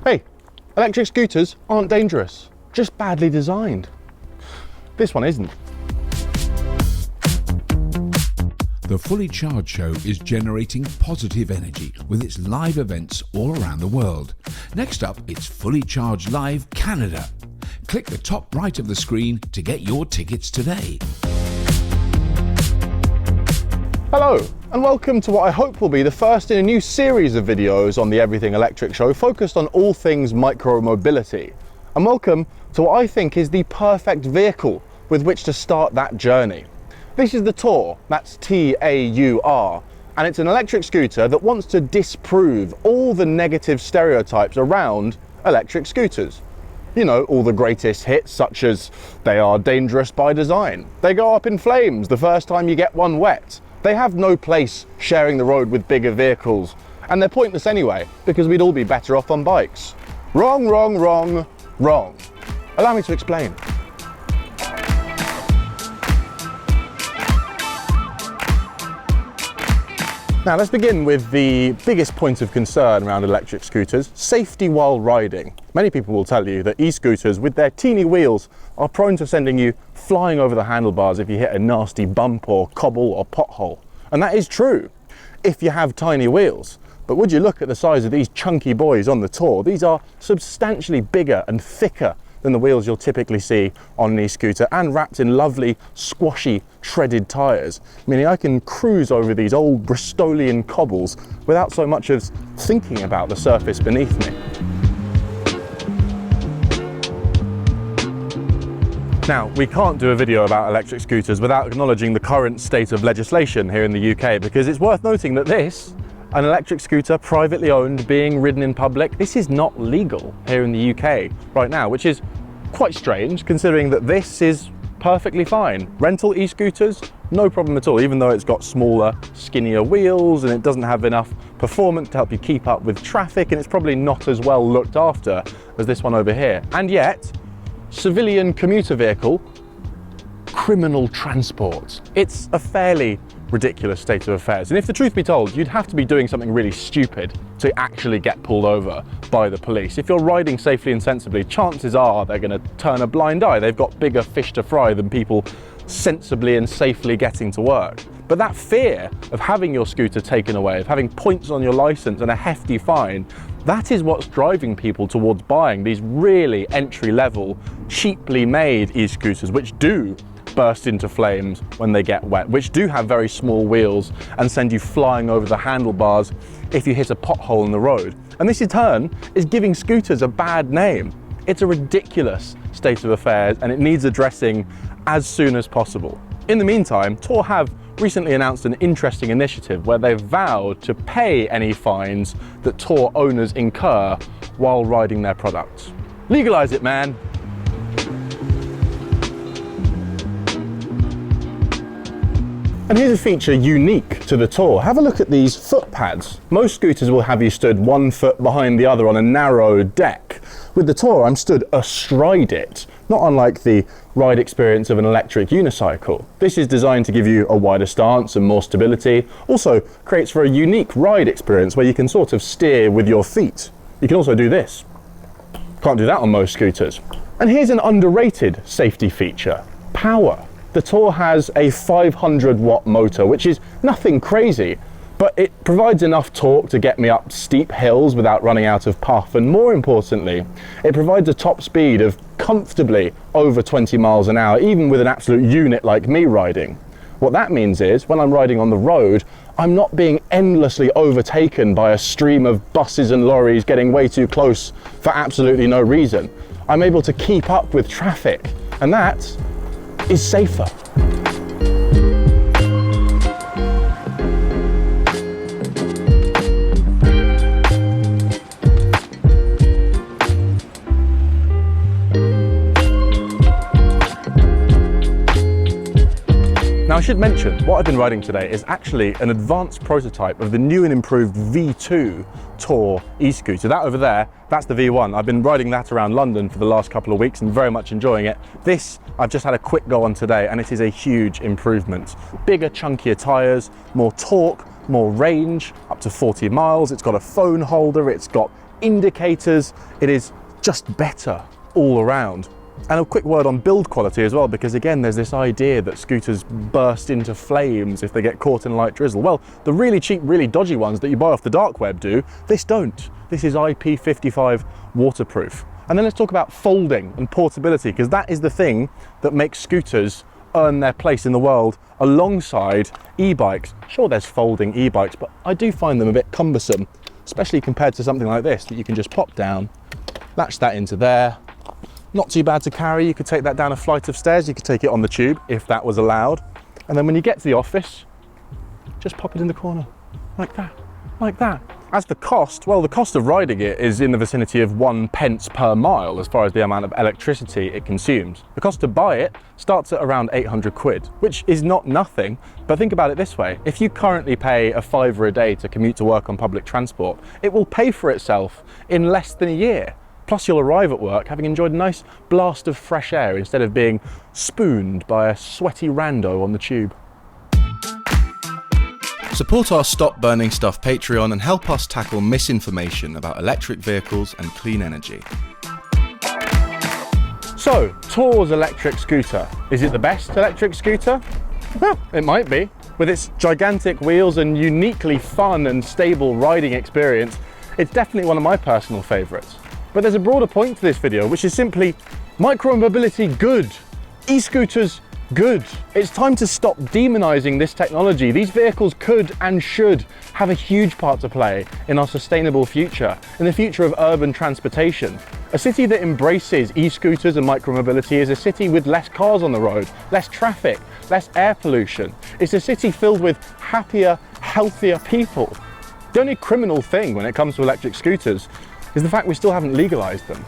Hey, electric scooters aren't dangerous, just badly designed. This one isn't. The Fully Charged Show is generating positive energy with its live events all around the world. Next up, it's Fully Charged Live Canada. Click the top right of the screen to get your tickets today. Hello, and welcome to what I hope will be the first in a new series of videos on the Everything Electric Show focused on all things micro-mobility. And welcome to what I think is the perfect vehicle with which to start that journey. This is the Taur, that's T-A-U-R, and it's an electric scooter that wants to disprove all the negative stereotypes around electric scooters. You know, all the greatest hits, such as they are dangerous by design, they go up in flames the first time you get one wet, they have no place sharing the road with bigger vehicles, and they're pointless anyway, because we'd all be better off on bikes. Wrong, wrong, wrong, wrong. Allow me to explain. Now let's begin with the biggest point of concern around electric scooters, safety while riding. Many people will tell you that e-scooters with their teeny wheels are prone to sending you flying over the handlebars if you hit a nasty bump or cobble or pothole. And that is true if you have tiny wheels. But would you look at the size of these chunky boys on the Taur? These are substantially bigger and thicker than the wheels you'll typically see on an e-scooter, and wrapped in lovely, squashy, shredded tyres, meaning I can cruise over these old Bristolian cobbles without so much as thinking about the surface beneath me. Now, we can't do a video about electric scooters without acknowledging the current state of legislation here in the UK, because it's worth noting that this, an electric scooter privately owned being ridden in public, this is not legal here in the UK right now, which is quite strange considering that this is perfectly fine. Rental e-scooters, no problem at all, even though it's got smaller, skinnier wheels and it doesn't have enough performance to help you keep up with traffic, and it's probably not as well looked after as this one over here. And yet, civilian commuter vehicle, criminal transport. It's a fairly ridiculous state of affairs, and if the truth be told, you'd have to be doing something really stupid to actually get pulled over by the police. If you're riding safely and sensibly, chances are they're going to turn a blind eye. They've got bigger fish to fry than people sensibly and safely getting to work. But that fear of having your scooter taken away, of having points on your license and a hefty fine, that is what's driving people towards buying these really entry-level, cheaply made e-scooters, which do burst into flames when they get wet, which do have very small wheels and send you flying over the handlebars if you hit a pothole in the road. And this in turn is giving scooters a bad name. It's a ridiculous state of affairs and it needs addressing as soon as possible. In the meantime, Taur have recently announced an interesting initiative where they've vowed to pay any fines that Taur owners incur while riding their products. Legalize it, man. And here's a feature unique to the Taur. Have a look at these foot pads. Most scooters will have you stood 1 foot behind the other on a narrow deck. With the Taur, I'm stood astride it, not unlike the ride experience of an electric unicycle. This is designed to give you a wider stance and more stability. Also creates for a unique ride experience where you can sort of steer with your feet. You can also do this. Can't do that on most scooters. And here's an underrated safety feature: power. The Taur has a 500 watt motor, which is nothing crazy, but it provides enough torque to get me up steep hills without running out of puff, and more importantly, it provides a top speed of comfortably over 20 miles an hour, even with an absolute unit like me riding. What that means is, when I'm riding on the road, I'm not being endlessly overtaken by a stream of buses and lorries getting way too close for absolutely no reason. I'm able to keep up with traffic, and that is safer. Now I should mention, what I've been riding today is actually an advanced prototype of the new and improved V2 Taur e-scooter. That over there, that's the V1. I've been riding that around London for the last couple of weeks and very much enjoying it. This, I've just had a quick go on today and it is a huge improvement. Bigger, chunkier tyres, more torque, more range, up to 40 miles. It's got a phone holder, it's got indicators. It is just better all around. And a quick word on build quality as well, because again, there's this idea that scooters burst into flames if they get caught in light drizzle. Well, the really cheap, really dodgy ones that you buy off the dark web do. This don't. This is IP55 waterproof. And then let's talk about folding and portability, because that is the thing that makes scooters earn their place in the world alongside e-bikes. Sure, there's folding e-bikes, but I do find them a bit cumbersome, especially compared to something like this that you can just pop down, latch that into there. Not too bad to carry. You could take that down a flight of stairs. You could take it on the tube if that was allowed. And then when you get to the office, just pop it in the corner like that, like that. As for cost, well, the cost of riding it is in the vicinity of 1 pence per mile as far as the amount of electricity it consumes. The cost to buy it starts at around 800 quid, which is not nothing, but think about it this way. If you currently pay a £5 a day to commute to work on public transport, it will pay for itself in less than a year. Plus you'll arrive at work having enjoyed a nice blast of fresh air instead of being spooned by a sweaty rando on the tube. Support our Stop Burning Stuff Patreon and help us tackle misinformation about electric vehicles and clean energy. So, Taur's electric scooter. Is it the best electric scooter? Well, it might be. With its gigantic wheels and uniquely fun and stable riding experience, it's definitely one of my personal favourites. But there's a broader point to this video, which is simply micro-mobility good, e-scooters good. It's time to stop demonising this technology. These vehicles could and should have a huge part to play in our sustainable future, in the future of urban transportation. A city that embraces e-scooters and micro-mobility is a city with less cars on the road, less traffic, less air pollution. It's a city filled with happier, healthier people. The only criminal thing when it comes to electric scooters is the fact we still haven't legalised them.